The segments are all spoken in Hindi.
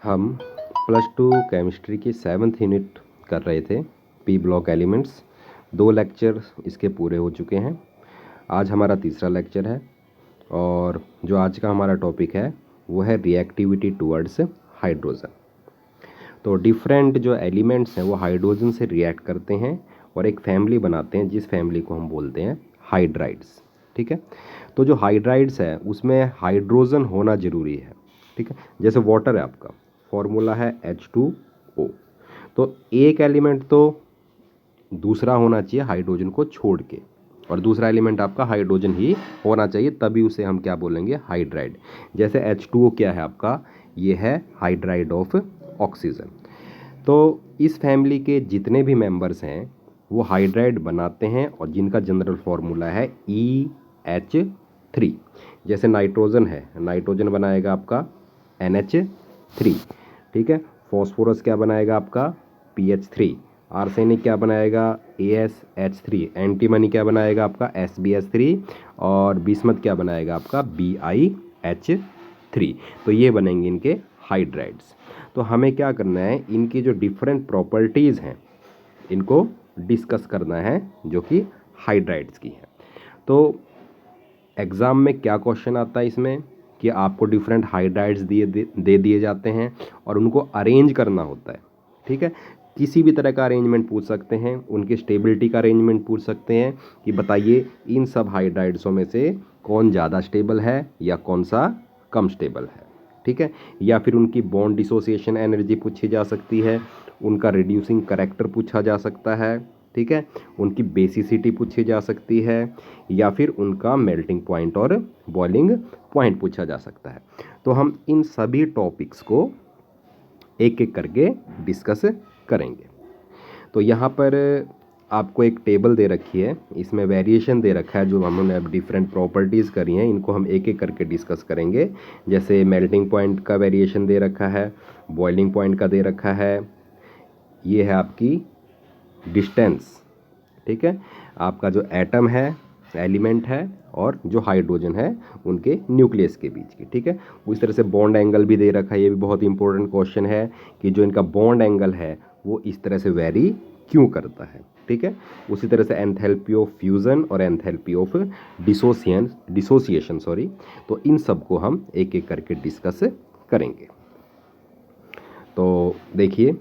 हम +2 केमिस्ट्री की 7th यूनिट कर रहे थे, पी ब्लॉक एलिमेंट्स। 2 लेक्चर इसके पूरे हो चुके हैं। आज हमारा तीसरा लेक्चर है और जो आज का हमारा टॉपिक है वो है रिएक्टिविटी टुवर्ड्स हाइड्रोजन। तो डिफरेंट जो एलिमेंट्स हैं वो हाइड्रोजन से रिएक्ट करते हैं और एक फैमिली बनाते हैं जिस फैमिली को हम बोलते हैं हाइड्राइड्स। ठीक है, तो जो हाइड्राइड्स है उसमें हाइड्रोजन होना ज़रूरी है। ठीक है, जैसे वाटर है, आपका फॉर्मूला है H2O, तो एक एलिमेंट तो दूसरा होना चाहिए हाइड्रोजन को छोड़ के, और दूसरा एलिमेंट आपका हाइड्रोजन ही होना चाहिए, तभी उसे हम क्या बोलेंगे, हाइड्राइड। जैसे H2O क्या है आपका, ये है हाइड्राइड ऑफ ऑक्सीजन। तो इस फैमिली के जितने भी मेंबर्स हैं वो हाइड्राइड बनाते हैं और जिनका जनरल फार्मूला है EH3। जैसे नाइट्रोजन है, नाइट्रोजन बनाएगा आपका NH3। ठीक है, फॉस्फोरस क्या बनाएगा आपका PH3, आर्सेनिक क्या बनाएगा AsH3, एंटीमनी क्या बनाएगा आपका SbH3 और बिस्मथ क्या बनाएगा आपका BiH3। तो ये बनेंगे इनके हाइड्राइड्स। तो हमें क्या करना है, इनकी जो डिफरेंट प्रॉपर्टीज़ हैं इनको डिस्कस करना है जो कि हाइड्राइड्स की है। तो एग्ज़ाम में क्या क्वेश्चन आता है इसमें कि आपको डिफरेंट हाइड्राइड्स दे दिए जाते हैं और उनको अरेंज करना होता है। ठीक है, किसी भी तरह का अरेंजमेंट पूछ सकते हैं, उनकी स्टेबिलिटी का अरेंजमेंट पूछ सकते हैं कि बताइए इन सब हाइड्राइड्सों में से कौन ज़्यादा स्टेबल है या कौन सा कम स्टेबल है। ठीक है, या फिर उनकी बॉन्ड डिसोसिएशन एनर्जी पूछी जा सकती है, उनका रिड्यूसिंग करैक्टर पूछा जा सकता है। ठीक है, उनकी बेसिसिटी पूछी जा सकती है या फिर उनका मेल्टिंग पॉइंट और बॉइलिंग पॉइंट पूछा जा सकता है। तो हम इन सभी टॉपिक्स को एक एक करके डिस्कस करेंगे। तो यहाँ पर आपको एक टेबल दे रखी है, इसमें वेरिएशन दे रखा है, जो हमने अब डिफरेंट प्रॉपर्टीज़ करी हैं इनको हम एक एक करके डिस्कस करेंगे। जैसे मेल्टिंग पॉइंट का वेरिएशन दे रखा है, बॉइलिंग पॉइंट का दे रखा है, ये है आपकी डिस्टेंस। ठीक है, आपका जो एटम है, एलिमेंट है और जो हाइड्रोजन है उनके न्यूक्लियस के बीच की। ठीक है, उस तरह से बॉन्ड एंगल भी दे रखा है, ये भी बहुत इंपॉर्टेंट क्वेश्चन है कि जो इनका बॉन्ड एंगल है वो इस तरह से वेरी क्यों करता है। ठीक है, उसी तरह से एंथैल्पी ऑफ फ्यूज़न और एंथैल्पी ऑफ डिसोसिएशन तो इन सब को हम एक एक करके डिस्कस करेंगे। तो देखिए,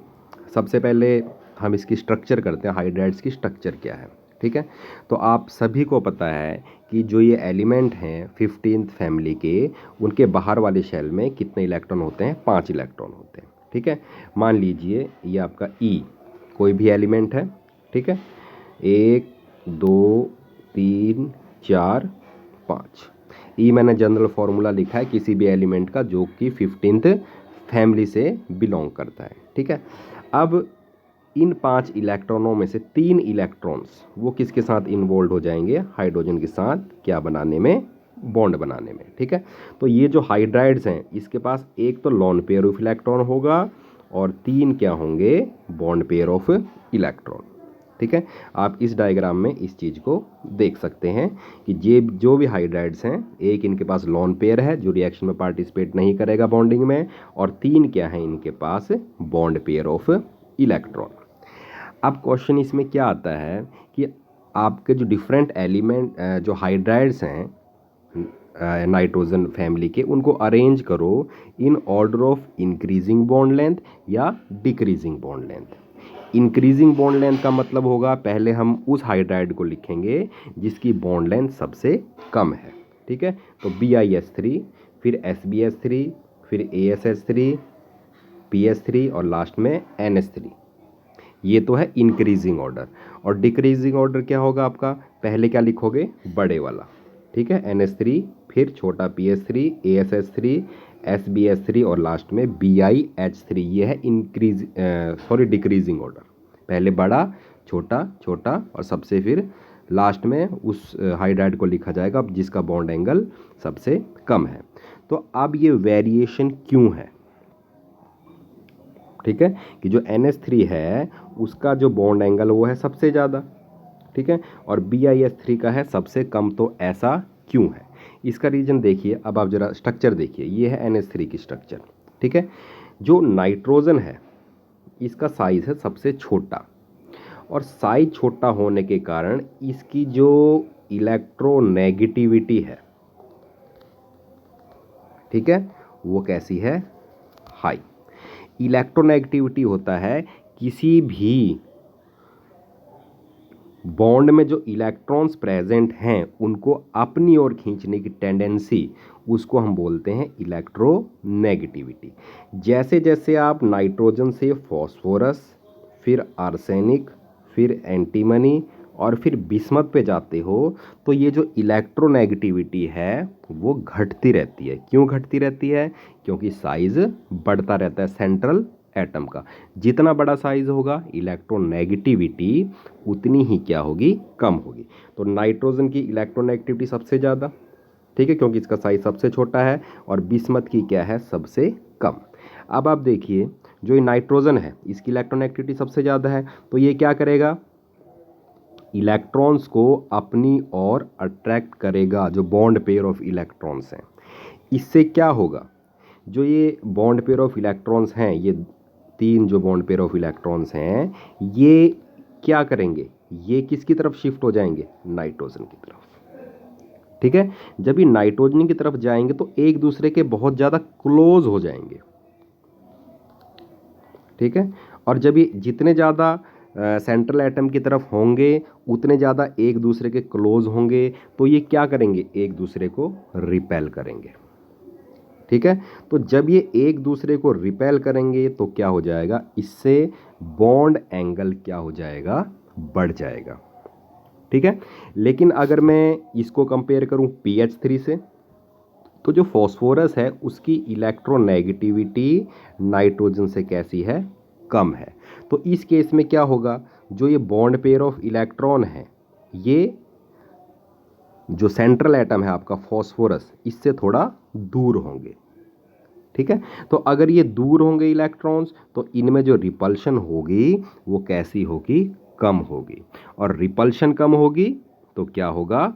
सबसे पहले हम इसकी स्ट्रक्चर करते हैं, हाइड्राइड्स की स्ट्रक्चर क्या है। ठीक है, तो आप सभी को पता है कि जो ये एलिमेंट हैं 15th फैमिली के, उनके बाहर वाले शेल में कितने इलेक्ट्रॉन होते हैं, 5 इलेक्ट्रॉन होते हैं। ठीक है, मान लीजिए ये आपका E कोई भी एलिमेंट है। ठीक है, 1 2 3 4 5। E मैंने जनरल फार्मूला लिखा है किसी भी एलिमेंट का जो कि 15th फैमिली से बिलोंग करता है। ठीक है, अब इन 5 इलेक्ट्रॉनों में से 3 इलेक्ट्रॉन्स वो किसके साथ इन्वॉल्व हो जाएंगे, हाइड्रोजन के साथ, क्या बनाने में, बॉन्ड बनाने में। ठीक है, तो ये जो हाइड्राइड्स हैं इसके पास एक तो लोन पेयर ऑफ इलेक्ट्रॉन होगा और 3 क्या होंगे, बॉन्ड पेयर ऑफ इलेक्ट्रॉन। ठीक है, आप इस डायग्राम में इस चीज़ को देख सकते हैं कि ये जो भी हाइड्राइड्स हैं, एक इनके पास लोन पेयर है जो रिएक्शन में पार्टिसिपेट नहीं करेगा बॉन्डिंग में, और 3 क्या है इनके पास, बॉन्ड पेयर ऑफ इलेक्ट्रॉन। अब क्वेश्चन इसमें क्या आता है कि आपके जो डिफरेंट एलिमेंट जो हाइड्राइड्स हैं नाइट्रोजन फैमिली के, उनको अरेंज करो in order of increasing bond length या decreasing bond length. Increasing bond length का मतलब होगा पहले हम उस हाइड्राइड को लिखेंगे जिसकी बॉन्ड लेंथ सबसे कम है। ठीक है, तो BiH3, फिर SbH3, फिर AsH3, PH3 और लास्ट में NH3। ये तो है इंक्रीजिंग ऑर्डर। और डिक्रीजिंग ऑर्डर क्या होगा आपका, पहले क्या लिखोगे, बड़े वाला। ठीक है, NH3, फिर छोटा PH3, AsH3, SbH3 और लास्ट में BiH3। ये है डिक्रीजिंग ऑर्डर। पहले बड़ा, छोटा, छोटा और सबसे फिर लास्ट में उस हाइड्राइड को लिखा जाएगा जिसका बॉन्ड एंगल सबसे कम है। तो अब ये वेरिएशन क्यों है, ठीक है, कि जो NH3 है उसका जो बॉन्ड एंगल वो है सबसे ज़्यादा। ठीक है, और BiH3 का है सबसे कम। तो ऐसा क्यों है, इसका रीज़न देखिए। अब आप ज़रा स्ट्रक्चर देखिए, ये है NH3 की स्ट्रक्चर। ठीक है, जो नाइट्रोजन है इसका साइज है सबसे छोटा, और साइज छोटा होने के कारण इसकी जो इलेक्ट्रोनेगेटिविटी है, ठीक है, वो कैसी है? हाई। इलेक्ट्रोनेगेटिविटी होता है किसी भी बॉन्ड में जो इलेक्ट्रॉन्स प्रेजेंट हैं उनको अपनी ओर खींचने की टेंडेंसी, उसको हम बोलते हैं इलेक्ट्रोनेगेटिविटी। जैसे जैसे आप नाइट्रोजन से फॉस्फोरस, फिर आर्सेनिक, फिर एंटीमनी और फिर बिस्मथ पे जाते हो, तो ये जो इलेक्ट्रोनेगेटिविटी है वो घटती रहती है। क्यों घटती रहती है? क्योंकि साइज बढ़ता रहता है सेंट्रल एटम का। जितना बड़ा साइज होगा इलेक्ट्रोनेगेटिविटी उतनी ही क्या होगी? कम होगी। तो नाइट्रोजन की इलेक्ट्रोनेगेटिविटी सबसे ज़्यादा, ठीक है, क्योंकि इसका साइज सबसे छोटा है, और बिस्मथ की क्या है? सबसे कम। अब आप देखिए, जो ये नाइट्रोजन है इसकी इलेक्ट्रोनेगेटिविटी सबसे ज़्यादा है, तो ये क्या करेगा? इलेक्ट्रॉन्स को अपनी ओर अट्रैक्ट करेगा, जो बॉन्ड पेयर ऑफ इलेक्ट्रॉन्स हैं। इससे क्या होगा? जो ये बॉन्ड पेयर ऑफ इलेक्ट्रॉन्स हैं, ये 3 जो बॉन्ड पेयर ऑफ इलेक्ट्रॉन्स हैं, ये क्या करेंगे? ये किसकी तरफ शिफ्ट हो जाएंगे? नाइट्रोजन की तरफ, ठीक है। जब ये नाइट्रोजन की तरफ जाएंगे तो एक दूसरे के बहुत ज़्यादा क्लोज हो जाएंगे, ठीक है। और जब ये जितने ज़्यादा सेंट्रल एटम की तरफ होंगे उतने ज़्यादा एक दूसरे के क्लोज होंगे, तो ये क्या करेंगे? एक दूसरे को रिपेल करेंगे, ठीक है। तो जब ये एक दूसरे को रिपेल करेंगे तो क्या हो जाएगा? इससे बॉन्ड एंगल क्या हो जाएगा? बढ़ जाएगा, ठीक है। लेकिन अगर मैं इसको कंपेयर करूं PH3 से, तो जो फॉस्फोरस है उसकी इलेक्ट्रोनेगेटिविटी नाइट्रोजन से कैसी है? कम है। तो इस केस में क्या होगा? जो ये बॉन्ड पेयर ऑफ इलेक्ट्रॉन है, ये जो सेंट्रल एटम है आपका फॉस्फोरस, इससे थोड़ा दूर होंगे, ठीक है। तो अगर ये दूर होंगे इलेक्ट्रॉन्स, तो इनमें जो रिपल्शन होगी वो कैसी होगी? कम होगी। और रिपल्शन कम होगी तो क्या होगा?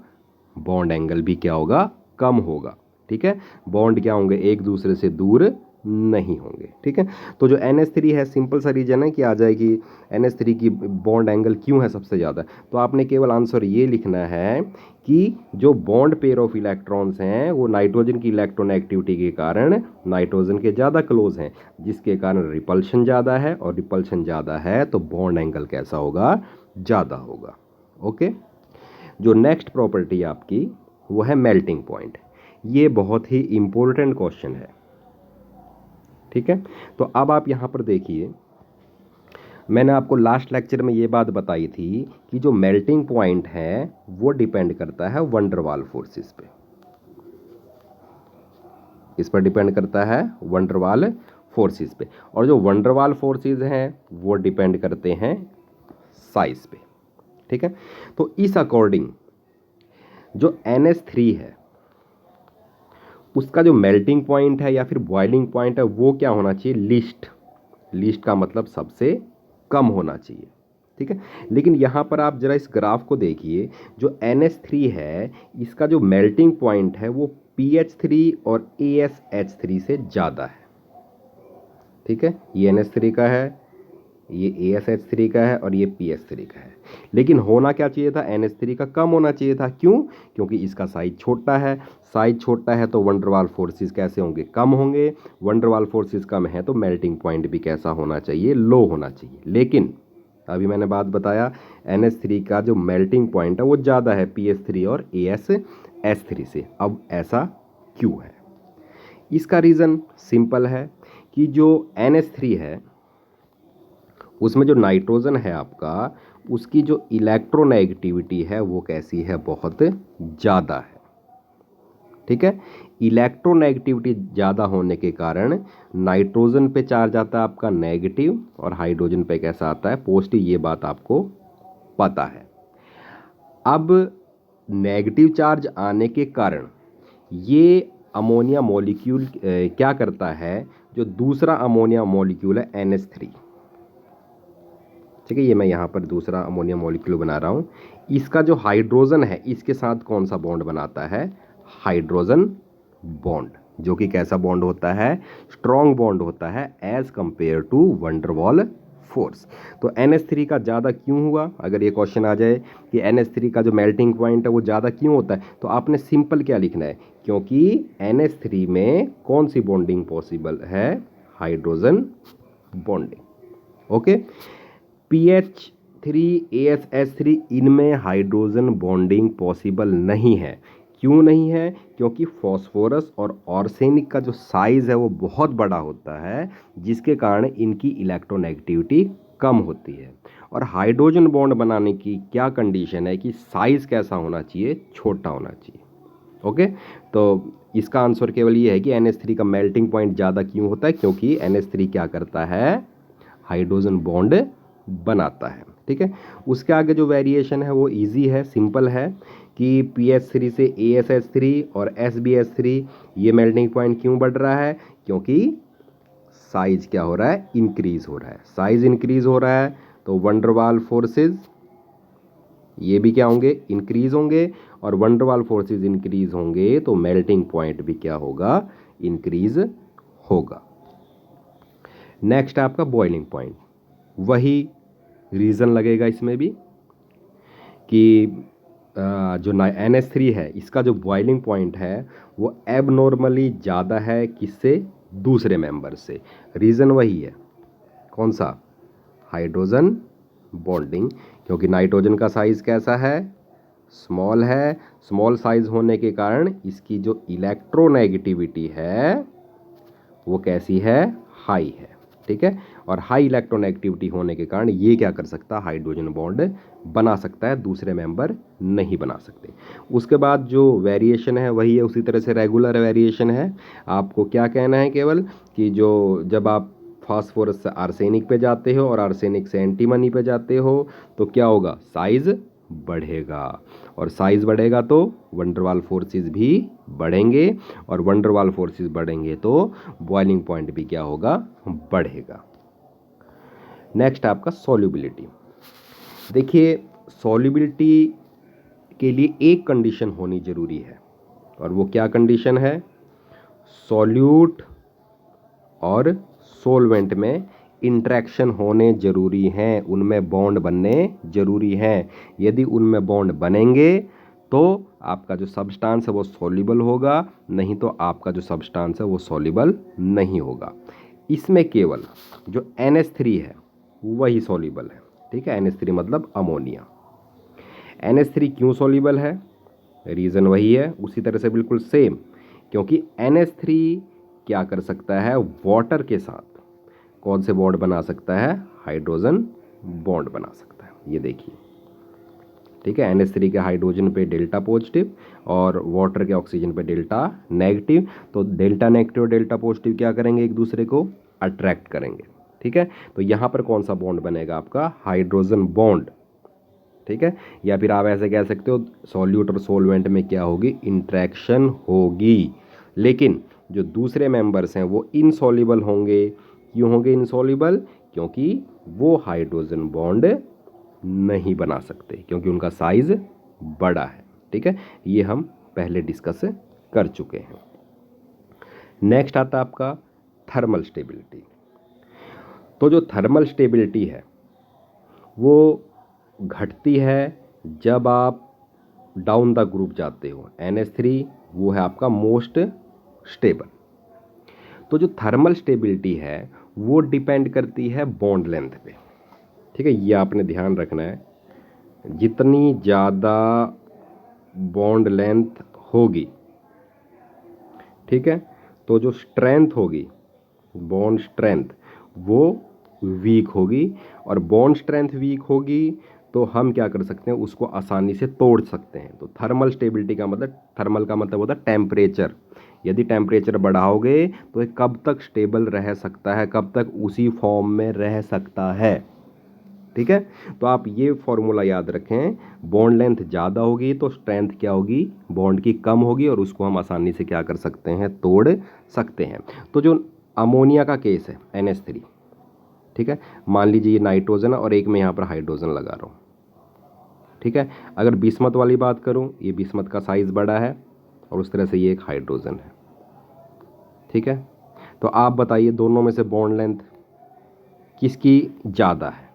बॉन्ड एंगल भी क्या होगा? कम होगा, ठीक है। बॉन्ड क्या होंगे? एक दूसरे से दूर नहीं होंगे, ठीक है। तो जो NH3 है, सिंपल सा रीजन है कि आ जाएगी NH3 की बॉन्ड एंगल क्यों है सबसे ज़्यादा। तो आपने केवल आंसर ये लिखना है कि जो बॉन्ड पेयर ऑफ इलेक्ट्रॉन्स हैं वो नाइट्रोजन की इलेक्ट्रोनेगेटिविटी के कारण नाइट्रोजन के ज़्यादा क्लोज हैं, जिसके कारण रिपल्शन ज़्यादा है, और रिपल्शन ज़्यादा है तो बॉन्ड एंगल कैसा होगा? ज़्यादा होगा, ओके। जो नेक्स्ट प्रॉपर्टी आपकी वो है मेल्टिंग पॉइंट। ये बहुत ही इंपॉर्टेंट क्वेश्चन है, ठीक है। तो अब आप यहाँ पर देखिए, मैंने आपको लास्ट लेक्चर में ये बात बताई थी कि जो मेल्टिंग पॉइंट है वो डिपेंड करता है वंडर वाल फोर्सेस पे। इस पर डिपेंड करता है वंडर वाल फोर्सेस पे, और जो वंडर वाल फोर्सेस हैं वो डिपेंड करते हैं साइज पे, ठीक है। तो इस अकॉर्डिंग जो NH3 है उसका जो मेल्टिंग पॉइंट है या फिर बॉइलिंग पॉइंट है वो क्या होना चाहिए? लीस्ट का मतलब सबसे कम होना चाहिए, ठीक है। लेकिन यहाँ पर आप जरा इस ग्राफ को देखिए, जो NH3 है इसका जो मेल्टिंग पॉइंट है वो PH3 और ASH3 से ज़्यादा है, ठीक है। ये NH3 का है, ये ASH3 का है, और ये PH3 का है। लेकिन होना क्या चाहिए था? NH3 का कम होना चाहिए था। क्यों? क्योंकि इसका साइज छोटा है। साइज छोटा है तो वंडरवाल फोर्सेस कैसे होंगे? कम होंगे। वंडरवाल फोर्सेस कम है तो मेल्टिंग पॉइंट भी कैसा होना चाहिए? लो होना चाहिए। लेकिन अभी मैंने बात बताया, NH3 का जो मेल्टिंग पॉइंट है वो ज़्यादा है PH3 और ASH3 से। अब ऐसा क्यों है? इसका रीज़न सिंपल है कि जो NH3 है उसमें जो नाइट्रोजन है आपका, उसकी जो इलेक्ट्रोनेगेटिविटी है वो कैसी है? बहुत ज़्यादा है, ठीक है। इलेक्ट्रोनेगेटिविटी ज़्यादा होने के कारण नाइट्रोजन पे चार्ज आता है आपका नेगेटिव, और हाइड्रोजन पे कैसा आता है? पॉजिटिव। ये बात आपको पता है। अब नेगेटिव चार्ज आने के कारण ये अमोनिया मॉलिक्यूल क्या करता है? जो दूसरा अमोनिया मॉलिक्यूल है NH3, ठीक है, ये मैं यहाँ पर दूसरा अमोनिया मॉलिक्यूल बना रहा हूँ। इसका जो हाइड्रोजन है इसके साथ कौन सा बॉन्ड बनाता है? हाइड्रोजन बॉन्ड, जो कि कैसा बॉन्ड होता है, स्ट्रॉन्ग बॉन्ड होता है as compare to van der वाल फोर्स। तो NH3 का ज़्यादा क्यों हुआ, अगर ये क्वेश्चन आ जाए कि NH3 का जो मेल्टिंग पॉइंट है वो ज़्यादा क्यों होता है, तो आपने सिंपल क्या लिखना है, क्योंकि NH3 में कौन सी बॉन्डिंग पॉसिबल है, हाइड्रोजन बॉन्डिंग। ओके, PH3ASH3 इनमें हाइड्रोजन बॉन्डिंग पॉसिबल नहीं है। क्यों नहीं है, क्योंकि फॉस्फोरस और आर्सेनिक का जो साइज़ है वो बहुत बड़ा होता है, जिसके कारण इनकी इलेक्ट्रोनेगेटिविटी कम होती है। और हाइड्रोजन बॉन्ड बनाने की क्या कंडीशन है कि साइज़ कैसा होना चाहिए, छोटा होना चाहिए। ओके, तो इसका आंसर केवल ये है कि NH3 का मेल्टिंग पॉइंट ज़्यादा क्यों होता है, क्योंकि NH3 क्या करता है, हाइड्रोजन बॉन्ड बनाता है। ठीक है, उसके आगे जो वेरिएशन है वो इजी है, सिंपल है कि PH3 से ASH3 और SbH3 ये मेल्टिंग पॉइंट क्यों बढ़ रहा है, क्योंकि साइज क्या हो रहा है, इंक्रीज हो रहा है। साइज इंक्रीज हो रहा है तो वैन डर वाल फोर्सेस ये भी क्या होंगे, इंक्रीज होंगे, और वैन डर वाल फोर्सेस इंक्रीज होंगे तो मेल्टिंग पॉइंट भी क्या होगा, इंक्रीज होगा। नेक्स्ट है आपका बॉइलिंग पॉइंट। वही रीज़न लगेगा इसमें भी कि जो NH3 है इसका जो बॉइलिंग पॉइंट है वो एबनॉर्मली ज़्यादा है किससे, दूसरे मेंबर से। रीज़न वही है, कौन सा, हाइड्रोजन बॉन्डिंग। क्योंकि नाइट्रोजन का साइज़ कैसा है, स्मॉल है। स्मॉल साइज होने के कारण इसकी जो इलेक्ट्रोनेगेटिविटी है वो कैसी है, हाई है। ठीक है, और हाई इलेक्ट्रोनेगेटिविटी होने के कारण ये क्या कर सकता है, हाइड्रोजन बॉन्ड बना सकता है, दूसरे मेंबर नहीं बना सकते। उसके बाद जो वेरिएशन है वही है, उसी तरह से रेगुलर वेरिएशन है। आपको क्या कहना है केवल कि जो जब आप फास्फोरस से आर्सेनिक पे जाते हो और आर्सेनिक से एंटीमनी पे जाते हो तो क्या होगा, साइज बढ़ेगा, और साइज बढ़ेगा तो वैन डर वाल फोर्सेस भी बढ़ेंगे, और वैन डर वाल फोर्सेस बढ़ेंगे तो बॉइलिंग पॉइंट भी क्या होगा, बढ़ेगा। नेक्स्ट आपका सॉल्युबिलिटी। देखिए, सॉल्युबिलिटी के लिए एक कंडीशन होनी जरूरी है, और वो क्या कंडीशन है, सॉल्यूट और सोलवेंट में इंटरेक्शन होने जरूरी हैं, उनमें बॉन्ड बनने जरूरी हैं। यदि उनमें बॉन्ड बनेंगे तो आपका जो सब्सटेंस है वो सॉल्युबल होगा, नहीं तो आपका जो सब्सटेंस है वो सॉल्युबल नहीं होगा। इसमें केवल जो NH3 है वही सॉल्युबल है। ठीक है, NH3 मतलब अमोनिया। NH3 क्यों सॉल्युबल है, रीज़न वही है, उसी तरह से बिल्कुल सेम, क्योंकि NH3 क्या कर सकता है, वाटर के साथ कौन से बॉन्ड बना सकता है, हाइड्रोजन बॉन्ड बना सकता है। ये देखिए, ठीक है, NH3 के हाइड्रोजन पे डेल्टा पॉजिटिव और वाटर के ऑक्सीजन पे डेल्टा नेगेटिव, तो डेल्टा नेगेटिव और डेल्टा पॉजिटिव क्या करेंगे, एक दूसरे को अट्रैक्ट करेंगे। ठीक है, तो यहाँ पर कौन सा बॉन्ड बनेगा, आपका हाइड्रोजन बॉन्ड। ठीक है, या फिर आप ऐसे कह सकते हो सॉल्यूट और सोलवेंट में क्या होगी, इंट्रैक्शन होगी, लेकिन जो दूसरे मेंबर्स हैं वो इनसॉल्युबल होंगे। क्यों होंगे इनसॉल्युबल, क्योंकि वो हाइड्रोजन बॉन्ड नहीं बना सकते, क्योंकि उनका साइज बड़ा है। ठीक है, ये हम पहले डिस्कस कर चुके हैं। नेक्स्ट आता है आपका थर्मल स्टेबिलिटी। तो जो थर्मल स्टेबिलिटी है वो घटती है जब आप डाउन द ग्रुप जाते हो। NH3 वो है आपका मोस्ट स्टेबल। तो जो थर्मल स्टेबिलिटी है वो डिपेंड करती है बॉन्ड लेंथ पे। ठीक है, ये आपने ध्यान रखना है, जितनी ज़्यादा बॉन्ड लेंथ होगी, ठीक है, तो जो स्ट्रेंथ होगी, बॉन्ड स्ट्रेंथ वो वीक होगी, और बॉन्ड स्ट्रेंथ वीक होगी तो हम क्या कर सकते हैं, उसको आसानी से तोड़ सकते हैं। तो थर्मल स्टेबिलिटी का मतलब, थर्मल का मतलब होता है टेम्परेचर। यदि टेम्परेचर बढ़ाओगे तो ये कब तक स्टेबल रह सकता है, कब तक उसी फॉर्म में रह सकता है। ठीक है, तो आप ये फॉर्मूला याद रखें, बॉन्ड लेंथ ज़्यादा होगी तो स्ट्रेंथ क्या होगी, बॉन्ड की कम होगी, और उसको हम आसानी से क्या कर सकते हैं, तोड़ सकते हैं। तो जो अमोनिया का केस है NH3, ठीक है, मान लीजिए ये नाइट्रोजन है और एक मैं यहाँ पर हाइड्रोजन लगा रहा हूँ। ठीक है, अगर बिस्मत वाली बात करूँ, ये बिस्मत का साइज़ बड़ा है और उस तरह से ये एक हाइड्रोजन है। ठीक है। तो आप बताइए दोनों में से बॉन्ड लेंथ किसकी ज़्यादा है?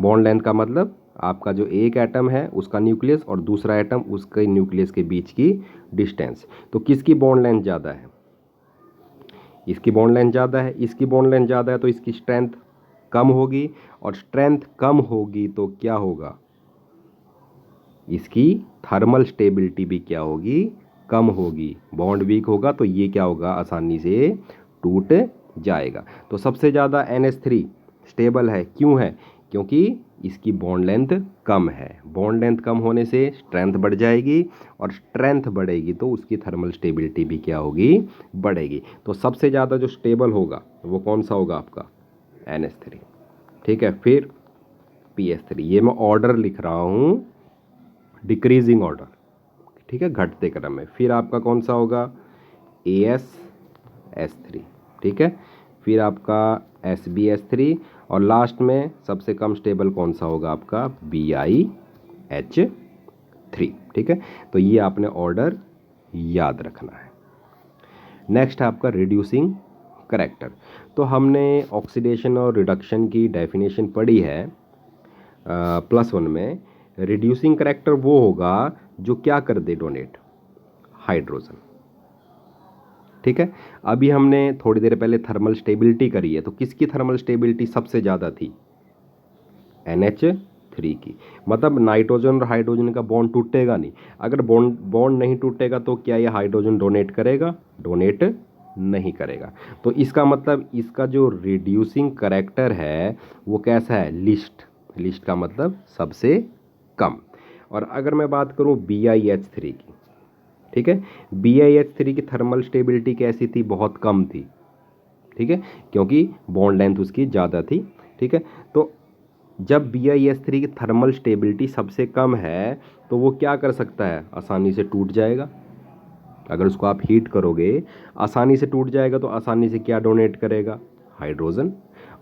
बॉन्ड लेंथ का मतलब आपका जो एक एटम है उसका न्यूक्लियस और दूसरा एटम उसके न्यूक्लियस के बीच की डिस्टेंस। तो किसकी बॉन्ड लेंथ ज़्यादा है? इसकी बॉन्ड लेंथ ज़्यादा है। इसकी बॉन्ड लेंथ ज़्यादा है तो इसकी स्ट्रेंथ कम होगी, और स्ट्रेंथ कम होगी तो क्या होगा? इसकी थर्मल स्टेबिलिटी भी क्या होगी? कम होगी। बॉन्ड वीक होगा तो ये क्या होगा? आसानी से टूट जाएगा। तो सबसे ज़्यादा NH3 स्टेबल है। क्यों है? क्योंकि इसकी बॉन्ड लेंथ कम है। बॉन्ड लेंथ कम होने से स्ट्रेंथ बढ़ जाएगी, और स्ट्रेंथ बढ़ेगी तो उसकी थर्मल स्टेबिलिटी भी क्या होगी? बढ़ेगी। तो सबसे ज़्यादा जो स्टेबल होगा वो कौन सा होगा आपका? NH3। ठीक है। फिर PS3, ये मैं ऑर्डर लिख रहा हूँ, डिक्रीजिंग ऑर्डर, ठीक है, घटते क्रम में। फिर आपका कौन सा होगा? AsH3। ठीक है। फिर आपका SbH3, और लास्ट में सबसे कम स्टेबल कौन सा होगा आपका? BiH3। ठीक है। तो ये आपने ऑर्डर याद रखना है। नेक्स्ट आपका रिड्यूसिंग करैक्टर। तो हमने ऑक्सीडेशन और रिडक्शन की डेफिनेशन पढ़ी है +1 में। रिड्यूसिंग करैक्टर वो होगा जो क्या कर दे? Donate hydrogen. ठीक है। अभी हमने थोड़ी देर पहले थर्मल स्टेबिलिटी करी है, तो किसकी थर्मल स्टेबिलिटी सबसे ज़्यादा थी? NH3 की। मतलब नाइट्रोजन और हाइड्रोजन का बॉन्ड टूटेगा नहीं। अगर बॉन्ड नहीं टूटेगा तो क्या ये हाइड्रोजन डोनेट करेगा? डोनेट नहीं करेगा। तो इसका मतलब इसका जो रिड्यूसिंग करैक्टर है वो कैसा है? लिस्ट का मतलब सबसे कम। और अगर मैं बात करूं BiH3 की, ठीक है, BiH3 की थर्मल स्टेबिलिटी कैसी थी? बहुत कम थी। ठीक है, क्योंकि बॉन्ड लेंथ उसकी ज़्यादा थी। ठीक है। तो जब BiH3 की थर्मल स्टेबिलिटी सबसे कम है तो वो क्या कर सकता है? आसानी से टूट जाएगा। अगर उसको आप हीट करोगे आसानी से टूट जाएगा। तो आसानी से क्या डोनेट करेगा? हाइड्रोजन।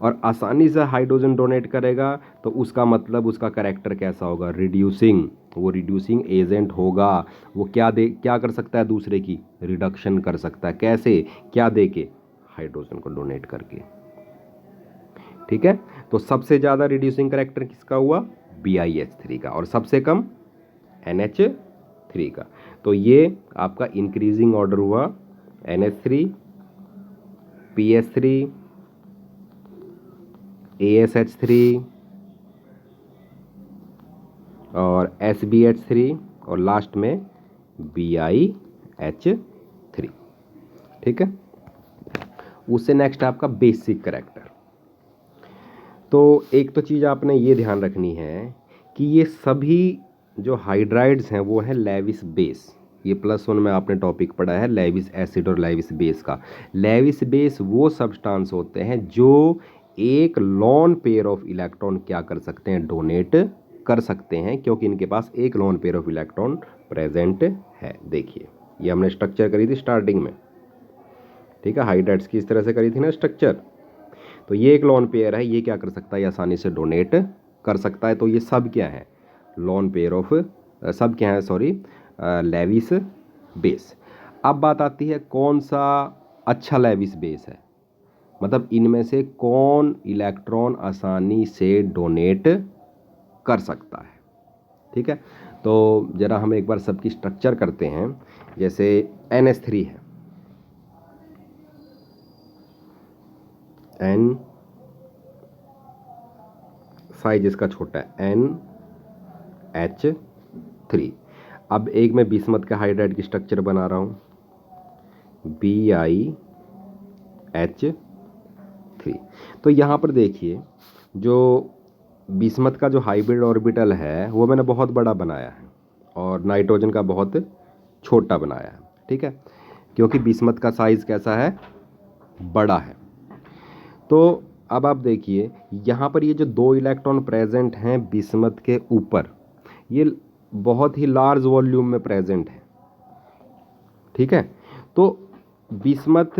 और आसानी से हाइड्रोजन डोनेट करेगा तो उसका मतलब उसका कैरेक्टर कैसा होगा? रिड्यूसिंग। वो रिड्यूसिंग एजेंट होगा। वो क्या कर सकता है? दूसरे की रिडक्शन कर सकता है। कैसे? क्या दे के? हाइड्रोजन को डोनेट करके। ठीक है। तो सबसे ज़्यादा रिड्यूसिंग कैरेक्टर किसका हुआ? BiH3 का, और सबसे कम NH3 का। तो ये आपका इंक्रीजिंग ऑर्डर हुआ। NH3, PS3, AsH3 और SbH3, और लास्ट में BiH3। ठीक है। उससे नेक्स्ट आपका बेसिक कैरेक्टर। तो एक तो चीज़ आपने ये ध्यान रखनी है कि ये सभी जो हाइड्राइड्स हैं वो हैं लेविस बेस। ये +1 में आपने टॉपिक पढ़ा है लेविस एसिड और लेविस बेस का। लेविस बेस वो सब्सटेंस होते हैं जो एक लॉन पेयर ऑफ इलेक्ट्रॉन क्या कर सकते हैं? डोनेट कर सकते हैं, क्योंकि इनके पास एक lone pair of electron present है। देखिए ये हमने स्ट्रक्चर करी थी स्टार्टिंग में। ठीक है, हाइड्राइड्स की इस तरह से करी थी ना स्ट्रक्चर। तो ये एक लॉन पेयर है, ये क्या कर सकता है? ये आसानी से डोनेट कर सकता है। तो ये सब क्या है? लॉन पेयर ऑफ सब क्या है? Sorry, Lewis base. अब बात आती है कौन सा अच्छा लेविस बेस है, मतलब इनमें से कौन इलेक्ट्रॉन आसानी से डोनेट कर सकता है। ठीक है। तो ज़रा हम एक बार सबकी स्ट्रक्चर करते हैं। जैसे NH3 है, N साइज इसका छोटा है, NH3। अब एक मैं बिस्मथ के हाइड्राइड की स्ट्रक्चर बना रहा हूँ, BiH3। तो यहाँ पर देखिए जो बिस्मथ का जो हाइब्रिड ऑर्बिटल है वो मैंने बहुत बड़ा बनाया है, और नाइट्रोजन का बहुत छोटा बनाया है। ठीक है, क्योंकि बिस्मथ का साइज़ कैसा है? बड़ा है। तो अब आप देखिए यहाँ पर ये जो 2 इलेक्ट्रॉन प्रेजेंट हैं बिस्मथ के ऊपर, ये बहुत ही लार्ज वॉल्यूम में प्रेजेंट है। ठीक है। तो बिस्मथ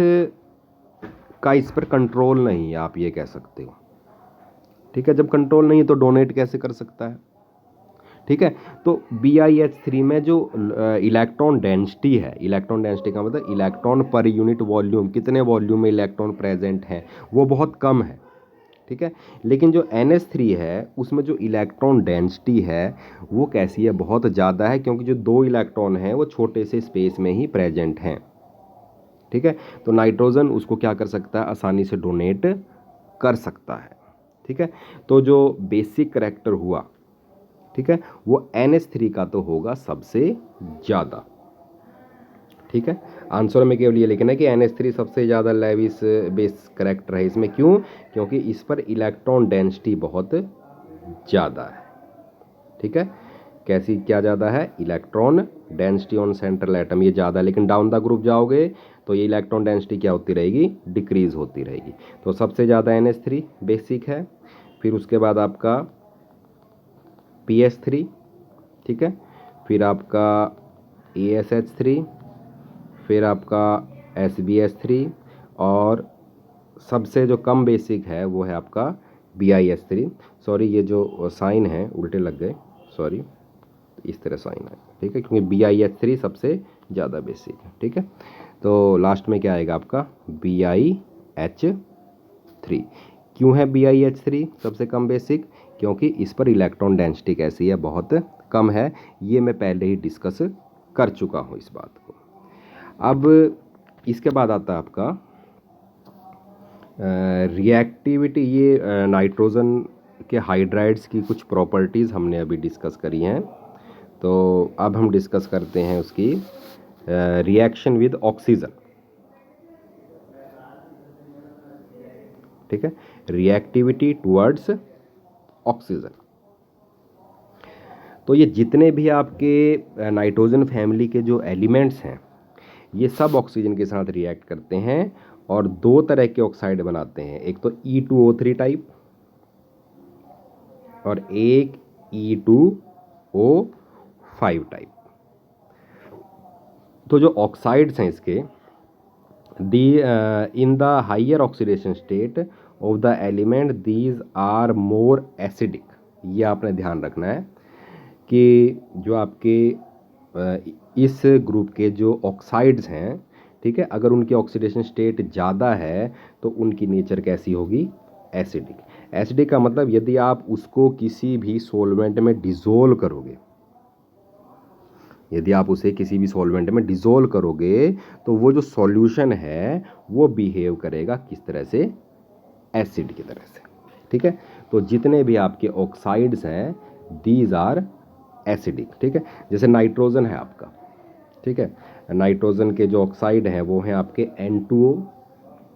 का इस पर कंट्रोल नहीं है, आप ये कह सकते हो। ठीक है, जब कंट्रोल नहीं है तो डोनेट कैसे कर सकता है? ठीक है। तो BiH3 में जो इलेक्ट्रॉन डेंसिटी है, इलेक्ट्रॉन डेंसिटी का मतलब इलेक्ट्रॉन पर यूनिट वॉल्यूम, कितने वॉल्यूम में इलेक्ट्रॉन प्रेजेंट हैं, वो बहुत कम है। ठीक है। लेकिन जो NH3 है उसमें जो इलेक्ट्रॉन डेंसिटी है वो कैसी है, बहुत ज़्यादा है, क्योंकि जो 2 इलेक्ट्रॉन हैं वो छोटे से स्पेस में ही प्रेजेंट हैं। ठीक है। तो नाइट्रोजन उसको क्या कर सकता है, आसानी से डोनेट कर सकता है। ठीक है। तो जो बेसिक करैक्टर हुआ, ठीक है, वो NH3 का तो होगा सबसे ज़्यादा। ठीक है। आंसर में केवल ये लिखना है कि NH3 सबसे ज़्यादा लेविस बेस करैक्टर है इसमें। क्यों? क्योंकि इस पर इलेक्ट्रॉन डेंसिटी बहुत ज़्यादा है। ठीक है। कैसी, क्या ज़्यादा है, electron density on central atom ये ज़्यादा है। लेकिन डाउन द ग्रुप जाओगे तो ये इलेक्ट्रॉन डेंसिटी क्या होती रहेगी, डिक्रीज होती रहेगी। तो सबसे ज़्यादा NH3 बेसिक है। फिर उसके बाद आपका PH3, ठीक है, फिर आपका ASH3, फिर आपका SbH3, और सबसे जो कम बेसिक है वो है आपका BiH3। सॉरी, ये जो साइन है उल्टे लग गए, सॉरी, इस तरह साइन है। ठीक है, क्योंकि BiH3 सबसे ज़्यादा बेसिक है। ठीक है। तो लास्ट में क्या आएगा आपका BiH3। क्यों है BiH3 सबसे कम बेसिक? क्योंकि इस पर इलेक्ट्रॉन डेंसिटी कैसी है, बहुत कम है। ये मैं पहले ही डिस्कस कर चुका हूँ इस बात को। अब इसके बाद आता है आपका रिएक्टिविटी। ये नाइट्रोजन के हाइड्राइड्स की कुछ प्रॉपर्टीज़ हमने अभी डिस्कस करी हैं। तो अब हम डिस्कस करते हैं उसकी रिएक्शन विद ऑक्सीजन। ठीक है, रिएक्टिविटी टुवर्ड्स ऑक्सीजन। तो ये जितने भी आपके नाइट्रोजन फैमिली के जो एलिमेंट्स हैं ये सब ऑक्सीजन के साथ रिएक्ट करते हैं और 2 तरह के ऑक्साइड बनाते हैं। एक तो E2O3 टाइप और एक E2O5 टाइप। तो जो ऑक्साइड्स हैं इसके, the in the higher oxidation state of the element these are more acidic. ये आपने ध्यान रखना है कि जो आपके इस ग्रुप के जो ऑक्साइड्स हैं, ठीक है, अगर उनकी ऑक्सीडेशन स्टेट ज़्यादा है तो उनकी नेचर कैसी होगी, एसिडिक। एसिडिक का मतलब यदि आप उसको किसी भी सॉल्वेंट में डिज़ोल्व करोगे, यदि आप उसे किसी भी सॉल्वेंट में डिज़ोल्व करोगे तो वो जो सॉल्यूशन है वो बिहेव करेगा किस तरह से, एसिड की तरह से। ठीक है। तो जितने भी आपके ऑक्साइड्स हैं दीज आर एसिडिक। ठीक है। जैसे नाइट्रोजन है आपका, ठीक है, नाइट्रोजन के जो ऑक्साइड हैं वो हैं आपके N2O,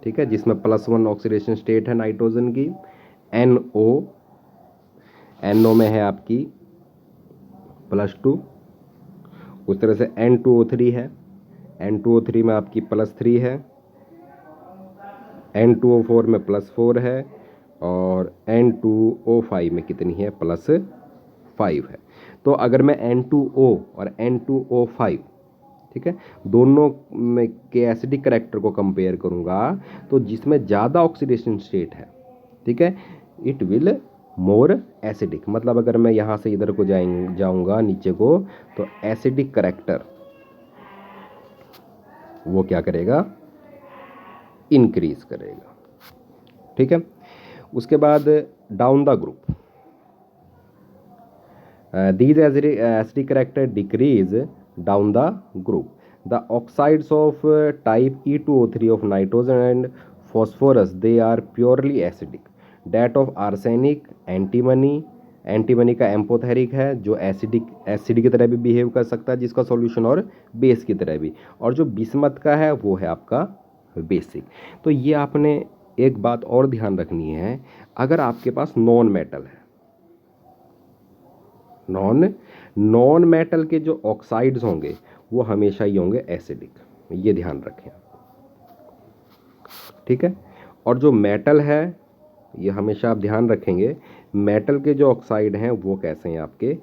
ठीक है, जिसमें +1 ऑक्सीडेशन स्टेट है नाइट्रोजन की। NO में है आपकी +2। उस तरह से N2O3 है, N2O3 में आपकी +3 है, N2O4 में +4 है, और N2O5 में कितनी है, +5 है। तो अगर मैं N2O और N2O5, ठीक है, दोनों में के एसिडिक करैक्टर को कंपेयर करूंगा तो जिसमें ज़्यादा ऑक्सीडेशन स्टेट है, ठीक है, इट विल मोर एसिडिक। मतलब अगर मैं यहाँ से इधर को जाऊंगा नीचे को तो एसिडिक करैक्टर वो क्या करेगा, इंक्रीज करेगा। ठीक है। उसके बाद down the group these acidic character decrease down the group. The oxides of type E2O3 of nitrogen and phosphorus, they are purely acidic. That of arsenic, antimony का एम्पोथेरिक है जो एसिड की तरह भी बिहेव कर सकता है, जिसका सॉल्यूशन और बेस की तरह भी। और जो बिस्मथ का है वो है आपका बेसिक। तो ये आपने एक बात और ध्यान रखनी है, अगर आपके पास नॉन मेटल है, नॉन मेटल के जो ऑक्साइड्स होंगे वो हमेशा ही होंगे एसिडिक, ये ध्यान रखें। ठीक है। और जो मेटल है ये हमेशा आप ध्यान रखेंगे, मेटल के जो ऑक्साइड हैं वो कैसे हैं आपके,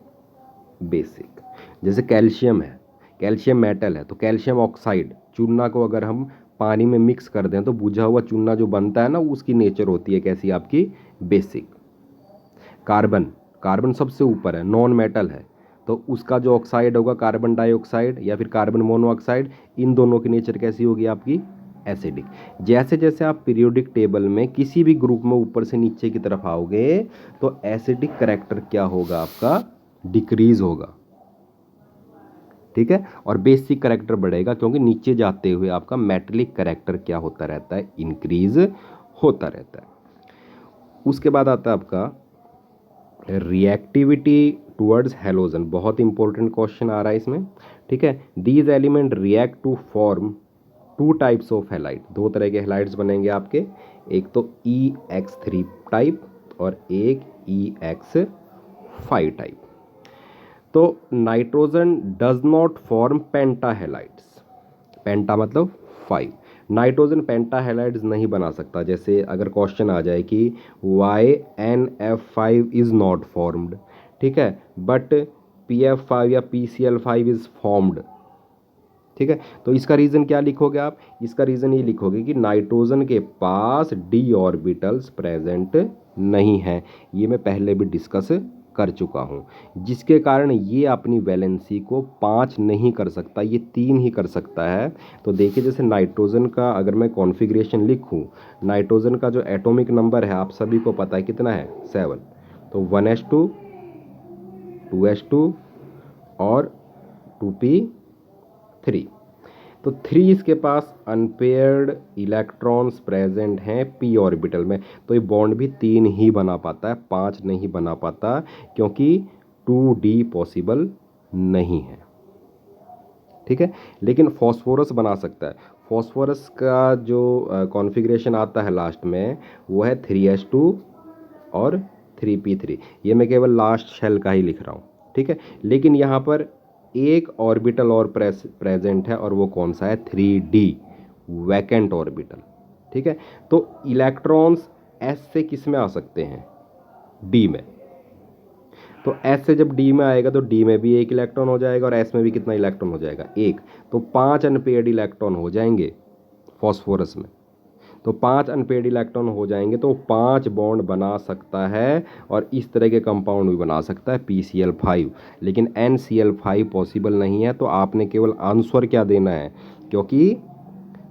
बेसिक। जैसे कैल्शियम है, कैल्शियम मेटल है तो कैल्शियम ऑक्साइड, चूना को अगर हम पानी में मिक्स कर दें तो बुझा हुआ चूना जो बनता है ना, उसकी नेचर होती है कैसी, आपकी बेसिक। कार्बन सबसे ऊपर है, नॉन मेटल है, तो उसका जो ऑक्साइड होगा कार्बन डाइऑक्साइड या फिर कार्बन मोनोऑक्साइड, इन दोनों की नेचर कैसी होगी आपकी, एसिडिक। जैसे जैसे आप पीरियोडिक टेबल में किसी भी ग्रुप में ऊपर से नीचे की तरफ आओगे तो एसिडिक करैक्टर क्या होगा आपका, डिक्रीज होगा, ठीक है, और बेसिक करैक्टर बढ़ेगा, क्योंकि नीचे जाते हुए आपका मेटेलिक करैक्टर क्या होता रहता है, इंक्रीज होता रहता है। उसके बाद आता है आपका रिएक्टिविटी टुवर्ड्स हेलोजन, बहुत इंपॉर्टेंट क्वेश्चन आ रहा है इसमें, ठीक है। These element react to form two types of halide, दो तरह के हेलाइड्स बनेंगे आपके, एक तो EX3 टाइप और एक EX5 टाइप। तो nitrogen does not form penta halides, penta मतलब 5, नाइट्रोजन पेंटा हेलाइड्स नहीं बना सकता। जैसे अगर क्वेश्चन आ जाए कि YNF5 इज नॉट फॉर्म्ड, ठीक है, बट PF5 या PCl5 इज फॉर्म्ड, ठीक है, तो इसका रीज़न क्या लिखोगे आप, इसका रीज़न ये लिखोगे कि नाइट्रोजन के पास d ऑर्बिटल्स प्रेजेंट नहीं है। ये मैं पहले भी डिस्कस कर चुका हूँ, जिसके कारण ये अपनी वैलेंसी को 5 नहीं कर सकता, ये 3 ही कर सकता है। तो देखिए जैसे नाइट्रोजन का अगर मैं कॉन्फ़िगरेशन लिखूँ, नाइट्रोजन का जो एटॉमिक नंबर है आप सभी को पता है कितना है, 7, तो 1s2 2s2 और 2p3, तो 3 इसके पास अनपेयर्ड इलेक्ट्रॉन्स प्रेजेंट हैं p ऑर्बिटल में, तो ये बॉन्ड भी 3 ही बना पाता है, 5 नहीं बना पाता, क्योंकि 2d पॉसिबल नहीं है, ठीक है। लेकिन फॉस्फोरस बना सकता है। फॉस्फोरस का जो कॉन्फ़िगरेशन आता है लास्ट में वो है 3s2 और 3p3, ये मैं केवल लास्ट शेल का ही लिख रहा हूँ, ठीक है। लेकिन यहाँ पर एक ऑर्बिटल और प्रेजेंट है और वो कौन सा है, 3d वैकेंट ऑर्बिटल, ठीक है। तो इलेक्ट्रॉन्स s से किस में आ सकते हैं, d में, तो S से जब D में आएगा तो D में भी एक इलेक्ट्रॉन हो जाएगा और S में भी कितना इलेक्ट्रॉन हो जाएगा, एक, तो 5 अनपेयर्ड इलेक्ट्रॉन हो जाएंगे फॉस्फोरस में। तो 5 अनपेयर्ड इलेक्ट्रॉन हो जाएंगे तो 5 बॉन्ड बना सकता है और इस तरह के कंपाउंड भी बना सकता है PCl5, लेकिन NCl5 पॉसिबल नहीं है। तो आपने केवल आंसर क्या देना है, क्योंकि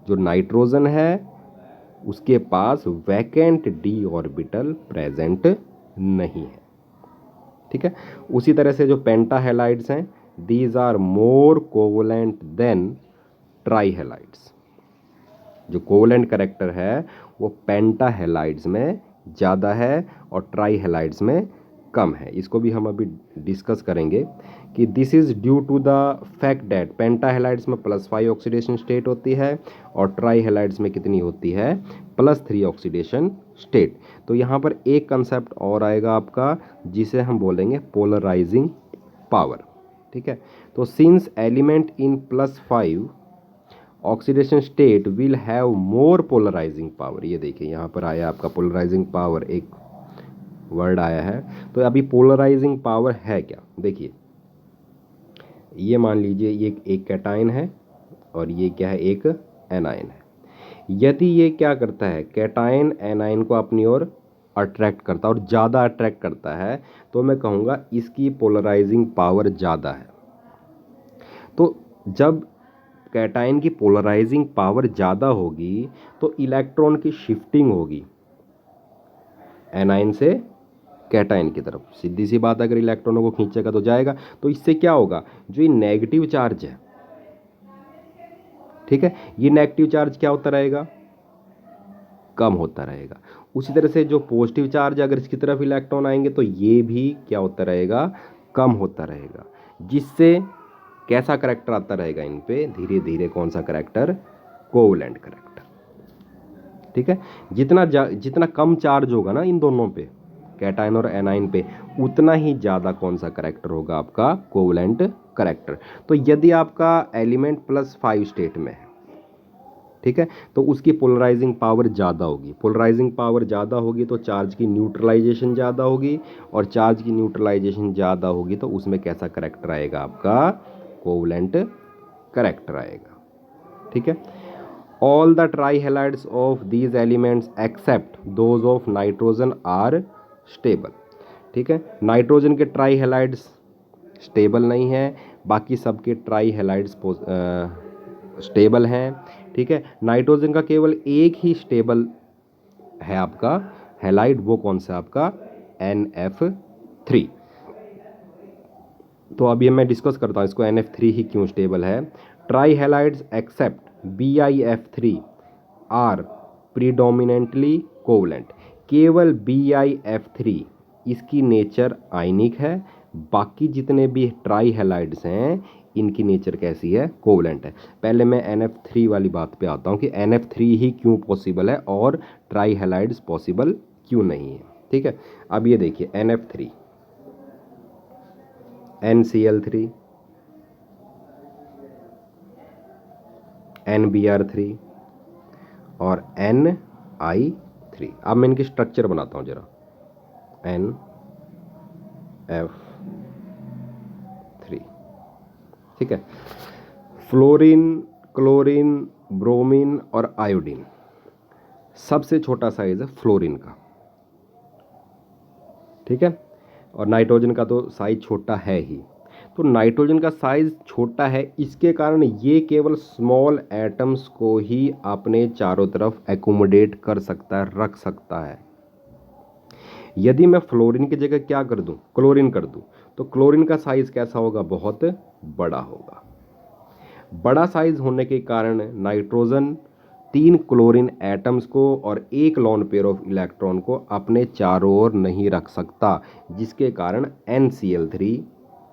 जो नाइट्रोजन है उसके पास वैकेंट d ऑर्बिटल प्रेजेंट नहीं है, ठीक है। उसी तरह से जो पेंटा हेलाइड्स हैं, these are more covalent than trihalides, जो कोवलेंट करेक्टर है वो पेंटा हेलाइड्स में ज़्यादा है और ट्राई हेलाइड्स में कम है। इसको भी हम अभी डिस्कस करेंगे कि this is due to the fact that pentahalides में +5 ऑक्सीडेशन स्टेट होती है और ट्राई हेलाइड्स में कितनी होती है, +3 ऑक्सीडेशन स्टेट। तो यहाँ पर एक कंसेप्ट और आएगा आपका जिसे हम बोलेंगे पोलराइजिंग पावर, ठीक है। तो since element in +5 oxidation state will have more polarising power, ये देखिए यहाँ पर आया आपका पोलराइजिंग पावर, एक वर्ड आया है। तो अभी पोलराइजिंग पावर है क्या, देखिए ये मान लीजिए ये एक कैटायन है और ये क्या है, एक एनायन है। यदि ये क्या करता है, कैटायन एनायन को अपनी ओर अट्रैक्ट करता है और ज़्यादा अट्रैक्ट करता है, तो मैं कहूँगा इसकी पोलराइजिंग पावर ज़्यादा है। तो जब कैटायन की पोलराइजिंग पावर ज़्यादा होगी तो इलेक्ट्रॉन की शिफ्टिंग होगी एनायन से कैटायन की तरफ, सीधी सी बात, अगर इलेक्ट्रॉनों को खींचेगा तो जाएगा। तो इससे क्या होगा, जो ये नेगेटिव चार्ज है, ठीक है, ये नेगेटिव चार्ज क्या होता रहेगा, कम होता रहेगा। उसी तरह से जो पॉजिटिव चार्ज अगर इसकी तरफ इलेक्ट्रॉन आएंगे तो ये भी क्या होता रहेगा, कम होता रहेगा, जिससे कैसा करैक्टर आता रहेगा इन पे, धीरे धीरे कौन सा करैक्टर, कोवलेंट करैक्टर, ठीक है। जितना कम चार्ज होगा ना इन दोनों पे, कैटायन और एनायन पे, उतना ही ज़्यादा कौन सा करैक्टर होगा आपका, कोवलेंट करैक्टर। तो यदि आपका एलिमेंट +5 स्टेट में है, ठीक है, तो उसकी पोलराइजिंग पावर ज़्यादा होगी। पोलराइजिंग पावर ज़्यादा होगी तो चार्ज की न्यूट्रलाइजेशन ज़्यादा होगी, और चार्ज की न्यूट्रलाइजेशन ज़्यादा होगी तो उसमें कैसा करैक्टर आएगा आपका, कोवलेंट करैक्टर आएगा, ठीक है। All the trihalides of these elements except those of nitrogen are stable, ठीक है। नाइट्रोजन के ट्राईहेलाइड्स स्टेबल नहीं है, बाकी सबके ट्राई हैलाइड्स स्टेबल हैं। ठीक है, नाइट्रोजन का केवल एक ही स्टेबल है आपका हैलाइड, वो कौन सा आपका NF3। तो अभी मैं डिस्कस करता हूँ इसको NF3 ही क्यों स्टेबल है। Trihalides except BiF3 are predominantly covalent. केवल BiF3 इसकी नेचर आयनिक है, बाकी जितने भी ट्राई हैलाइड्स हैं इनकी नेचर कैसी है, कोवलेंट है। पहले मैं NF3 वाली बात पे आता हूँ कि NF3 ही क्यों पॉसिबल है और ट्राई हैलाइड्स पॉसिबल क्यों नहीं है। ठीक है, अब ये देखिए NF3, NCl3, NBr3 और NI3। अब मैं इनकी स्ट्रक्चर बनाता हूँ जरा। NF3, ठीक है। फ्लोरीन, क्लोरीन, ब्रोमीन और आयोडीन, सबसे छोटा साइज है फ्लोरीन का। ठीक है, और नाइट्रोजन का तो साइज छोटा है ही। तो नाइट्रोजन का साइज छोटा है, इसके कारण ये केवल स्मॉल एटम्स को ही अपने चारों तरफ एकोमोडेट कर सकता है, रख सकता है। यदि मैं फ्लोरीन की जगह क्या कर दूं, क्लोरीन कर दूं, तो क्लोरीन का साइज कैसा होगा, बहुत बड़ा होगा। बड़ा साइज होने के कारण नाइट्रोजन 3 क्लोरीन एटम्स को और एक लॉन पेयर ऑफ इलेक्ट्रॉन को अपने चारों ओर नहीं रख सकता, जिसके कारण NCl3,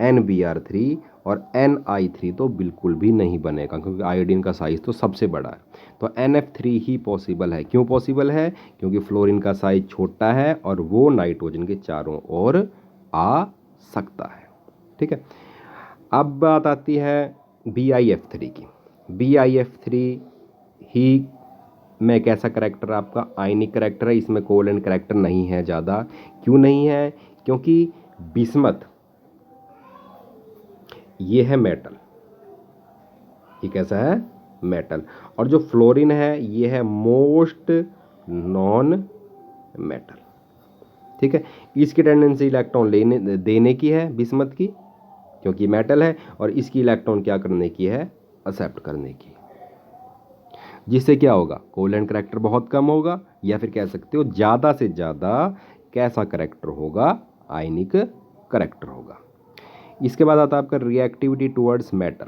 NBr3 और NI3 तो बिल्कुल भी नहीं बनेगा, क्योंकि आयोडीन का साइज तो सबसे बड़ा है। तो NF3 ही पॉसिबल है। क्यों पॉसिबल है, क्योंकि फ्लोरीन का साइज छोटा है और वो नाइट्रोजन के चारों ओर आ सकता है। ठीक है, अब बात आती है BiF3 की। BiF3 ही में कैसा करेक्टर है आपका, आयनिक करेक्टर है, इसमें कोवलेंट करेक्टर नहीं है ज़्यादा। क्यों नहीं है, क्योंकि बिस्मथ ये है मेटल, ये कैसा है, मेटल, और जो फ्लोरीन है ये है मोस्ट नॉन मेटल। ठीक है, इसकी टेंडेंसी इलेक्ट्रॉन लेने देने की है बिस्मथ की, क्योंकि मेटल है, और इसकी इलेक्ट्रॉन क्या करने की है, एक्सेप्ट करने की। जिससे क्या होगा, कोवलेंट करेक्टर बहुत कम होगा, या फिर कह सकते हो ज़्यादा से ज़्यादा कैसा करेक्टर होगा, आयनिक करेक्टर होगा। इसके बाद आता है आपका रिएक्टिविटी टुवर्ड्स मेटल।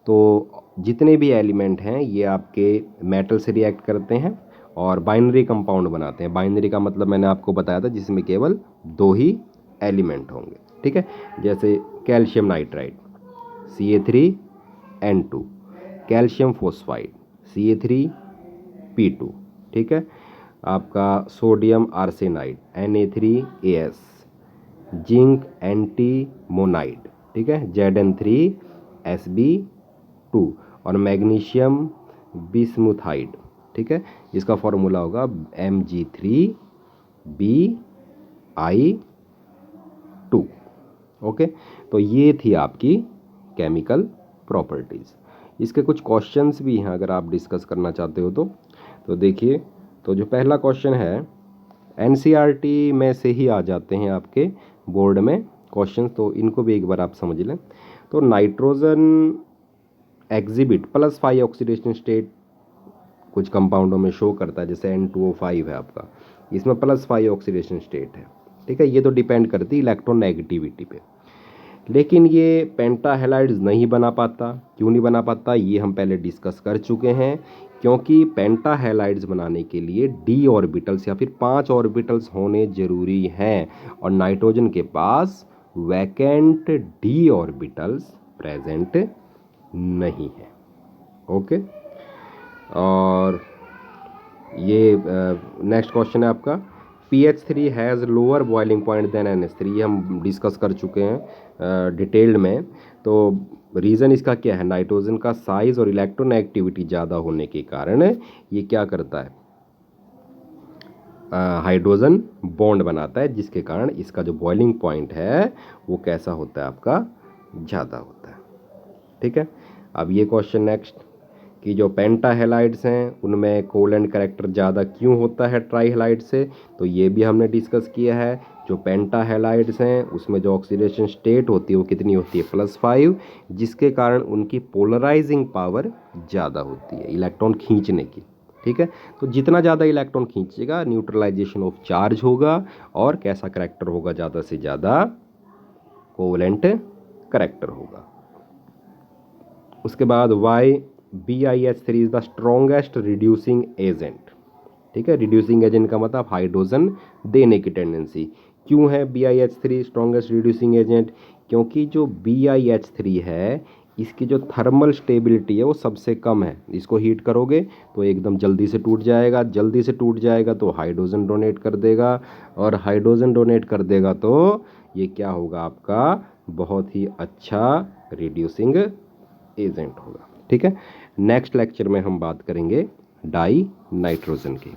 तो जितने भी एलिमेंट हैं ये आपके मेटल से रिएक्ट करते हैं और बाइनरी कंपाउंड बनाते हैं। बाइनरी का मतलब मैंने आपको बताया था, जिसमें केवल 2 ही एलिमेंट होंगे। ठीक है, जैसे calcium nitride Ca3N2, calcium फोस्फाइड Ca3P2। ठीक है, आपका sodium arsenide Na3AS, zinc antimonide, ठीक है, Zn3Sb2, और मैग्नीशियम बिस्मुथाइड। ठीक है, जिसका फॉर्मूला होगा Mg3Bi2। ओके, तो ये थी आपकी केमिकल प्रॉपर्टीज़। इसके कुछ क्वेश्चंस भी हैं अगर आप डिस्कस करना चाहते हो तो देखिए। तो जो पहला क्वेश्चन है NCERT में से ही आ जाते हैं आपके बोर्ड में क्वेश्चंस, तो इनको भी एक बार आप समझ लें। तो नाइट्रोजन एग्जिबिट +5 ऑक्सीडेशन स्टेट कुछ कंपाउंडों में शो करता है, जैसे N2O5 है आपका, इसमें +5 ऑक्सीडेशन स्टेट है। ठीक है, ये तो डिपेंड करती है इलेक्ट्रोनेगेटिविटी पे। लेकिन ये पेंटा हैलाइड्स नहीं बना पाता। क्यों नहीं बना पाता, ये हम पहले डिस्कस कर चुके हैं। क्योंकि पेंटा हैलाइड्स बनाने के लिए d ऑर्बिटल्स या फिर 5 ऑर्बिटल्स होने ज़रूरी हैं, और नाइट्रोजन के पास वैकेंट d ऑर्बिटल्स प्रेजेंट नहीं है। ओके, और ये नेक्स्ट क्वेश्चन है आपका, PH3 has lower boiling point than NH3। ये हम डिस्कस कर चुके हैं डिटेल्ड में। तो रीज़न इसका क्या है, नाइट्रोजन का साइज़ और इलेक्ट्रोनेगेटिविटी ज़्यादा होने के कारण ये क्या करता है, हाइड्रोजन बॉन्ड बनाता है, जिसके कारण इसका जो बॉइलिंग पॉइंट है वो कैसा होता है आपका, ज़्यादा होता है। ठीक है, अब ये क्वेश्चन नेक्स्ट, कि जो पेंटा हैलाइड्स हैं उनमें कोवेलेंट कैरेक्टर ज़्यादा क्यों होता है ट्राई हैलाइड से, तो ये भी हमने डिस्कस किया है। जो पेंटा हैलाइड्स हैं उसमें जो ऑक्सीडेशन स्टेट होती है वो कितनी होती है, +5, जिसके कारण उनकी पोलराइजिंग पावर ज़्यादा होती है इलेक्ट्रॉन खींचने की। ठीक है, तो जितना ज़्यादा इलेक्ट्रॉन खींचेगा न्यूट्रलाइजेशन ऑफ चार्ज होगा और कैसा कैरेक्टर होगा, ज़्यादा से ज़्यादा कोवेलेंट कैरेक्टर होगा। उसके बाद why BiH3 is the strongest reducing agent. ठीक है, रिड्यूसिंग एजेंट का मतलब हाइड्रोजन देने की टेंडेंसी। क्यों है BiH3 स्ट्रॉन्गेस्ट रिड्यूसिंग एजेंट, क्योंकि जो BiH3 है इसकी जो थर्मल स्टेबिलिटी है वो सबसे कम है। इसको हीट करोगे तो एकदम जल्दी से टूट जाएगा, जल्दी से टूट जाएगा तो हाइड्रोजन डोनेट कर देगा, और हाइड्रोजन डोनेट कर देगा तो ये क्या होगा, आपका बहुत ही अच्छा रिड्यूसिंग एजेंट होगा। ठीक है, नेक्स्ट लेक्चर में हम बात करेंगे डाई नाइट्रोजन की।